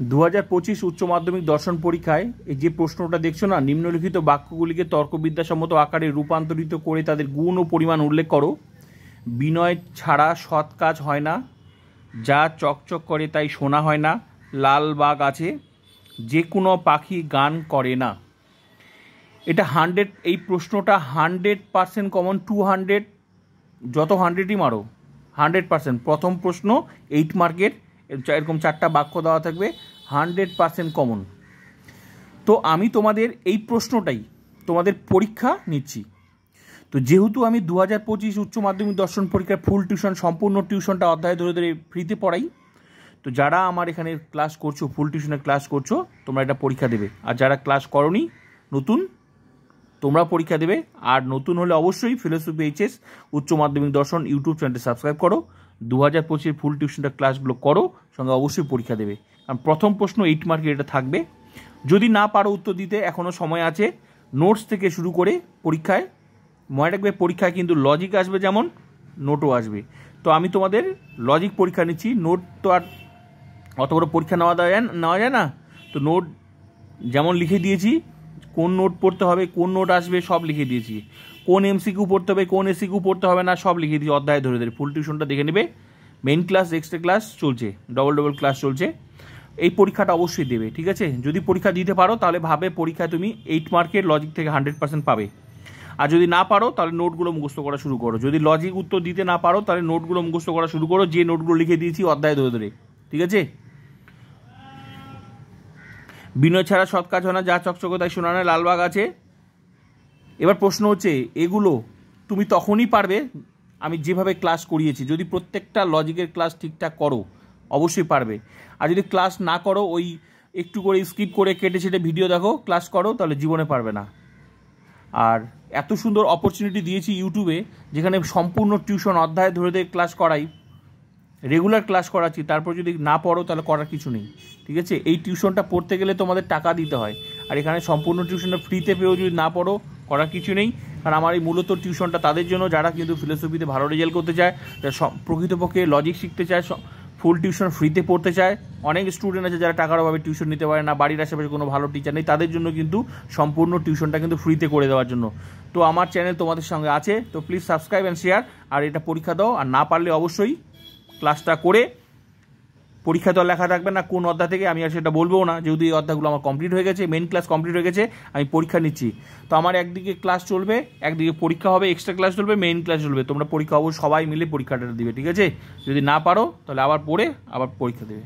2025 উচ্চ মাধ্যমিক দর্শন পরীক্ষায় এই যে প্রশ্নটা দেখছো না, নিম্নলিখিত বাক্যগুলিকে তর্কবিদ্যাসম্মত আকারে রূপান্তরিত করে তাদের গুণ ও পরিমাণ উল্লেখ করো। বিনয় ছাড়া সৎ কাজ হয় না, যা চকচক করে তাই শোনা হয় না, লাল বাগ আছে, যে কোনো পাখি গান করে না। এটা 100, এই প্রশ্নটা 100% কমন। 200 যত 100ই মারো 100%। প্রথম প্রশ্ন 8 মার্কের, এরকম 4টা বাক্য দেওয়া থাকবে, 100% কমন। তো আমি তোমাদের এই প্রশ্নটাই তোমাদের পরীক্ষা নিচ্ছি। তো যেহেতু আমি 2025 উচ্চ মাধ্যমিক দর্শন পরীক্ষার ফুল টিউশন, সম্পূর্ণ টিউশনটা অধ্যায় ধরে ধরে ফ্রিতে পড়াই, তো যারা আমার এখানে ক্লাস করছো, ফুল টিউশনের ক্লাস করছো, তোমরা এটা পরীক্ষা দেবে। আর যারা ক্লাস করোনি, নতুন, তোমরা পরীক্ষা দেবে। আর নতুন হলে অবশ্যই ফিলোসফি এইচএস উচ্চ মাধ্যমিক দর্শন ইউটিউব চ্যানেলটি সাবস্ক্রাইব করো, 2025 ফুল টিউশনটা ক্লাসগুলো করো, সঙ্গে অবশ্যই পরীক্ষা দেবে। কারণ প্রথম প্রশ্ন 8 মার্কের এটা থাকবে। যদি না পারো উত্তর দিতে, এখনও সময় আছে। নোটস থেকে শুরু করে পরীক্ষায়, মনে রাখবে পরীক্ষায় কিন্তু লজিক আসবে যেমন, নোটও আসবে। তো আমি তোমাদের লজিক পরীক্ষা নিচ্ছি। নোট তো আর অত বড় পরীক্ষা নেওয়া যায় না। তো নোট যেমন লিখে দিয়েছি, কোন নোট পড়তে হবে, কোন নোট আসবে, সব লিখে দিয়েছি। কোন এমসিকিউ পড়তে হবে, কোন এসিকিউ পড়তে হবে না, সব লিখে দিয়েছি অধ্যায় ধরে ধরে। ফুল টিউশনটা দেখে নেবে। মেইন ক্লাস, এক্সট্রা ক্লাস চলছে, ডবল ক্লাস চলছে। এই পরীক্ষাটা অবশ্যই দেবে, ঠিক আছে? যদি পরীক্ষা দিতে পারো তাহলে ভাবে পরীক্ষায় তুমি 8 মার্কের লজিক থেকে 100% পাবে। আর যদি না পারো তাহলে নোটগুলো মুখস্থ করা শুরু করো। যদি লজিক উত্তর দিতে না পারো তাহলে নোটগুলো মুখস্থ করা শুরু করো, যে নোটগুলো লিখে দিয়েছি অধ্যায় ধরে ধরে, ঠিক আছে? বিনয় ছাড়া সৎ কাজ হয় না, যা চকচকে তাই শোনা নয়, লালবাগ আছে। এবার প্রশ্ন হচ্ছে, এগুলো তুমি তখনই পারবে আমি যেভাবে ক্লাস করিয়েছি। যদি প্রত্যেকটা লজিকের ক্লাস ঠিকঠাক করো, অবশ্যই পারবে। আর যদি ক্লাস না করো, ওই একটু করে স্কিপ করে কেটে ছেটে ভিডিও দেখো, ক্লাস করো, তাহলে জীবনে পারবে না। আর এত সুন্দর অপরচুনিটি দিয়েছি ইউটিউবে, যেখানে সম্পূর্ণ টিউশন অধ্যায় ধরে ধরে ক্লাস করাই, রেগুলার ক্লাস করাচ্ছি। তারপর যদি না পড়ো তাহলে করার কিছু নেই, ঠিক আছে? এই টিউশনটা পড়তে গেলে তোমাদের টাকা দিতে হয়, আর এখানে সম্পূর্ণ টিউশনটা ফ্রিতে পেয়েও যদি না পড়ো, করার কিছু নেই। কারণ আমার এই মূলত টিউশনটা তাদের জন্য যারা কিন্তু ফিলোসফিতে ভালো রেজাল্ট করতে চায়, যারা প্রকৃতপক্ষে লজিক শিখতে চায়, ফুল টিউশন ফ্রিতে পড়তে চায়। অনেক স্টুডেন্ট আছে যারা টাকার অভাবে টিউশন নিতে পারে না, বাড়ির আশেপাশে কোনো ভালো টিচার নেই, তাদের জন্য কিন্তু সম্পূর্ণ টিউশনটা কিন্তু ফ্রিতে করে দেওয়ার জন্য। তো আমার চ্যানেল তোমাদের সঙ্গে আছে, তো প্লিজ সাবস্ক্রাইব অ্যান্ড শেয়ার। আর এটা পরীক্ষা দাও, আর না পারলে অবশ্যই ক্লাসটা করে, পরীক্ষা তো লেখা থাকবে না কোন অধ্যায় থেকে, আমি আর সেটা বলবো না, যেহেতু এই অধ্যায়গুলো আমার কমপ্লিট হয়ে গেছে, মেইন ক্লাস কমপ্লিট হয়ে গেছে, আমি পরীক্ষা নিচ্ছি। তো আমার একদিকে ক্লাস চলবে, একদিকে পরীক্ষা হবে, এক্সট্রা ক্লাস চলবে, মেইন ক্লাস চলবে। তোমরা পরীক্ষা অবশ্যই সবাই মিলে পরীক্ষাটা দিবে, ঠিক আছে? যদি না পারো তাহলে আবার পড়ে আবার পরীক্ষা দেবে।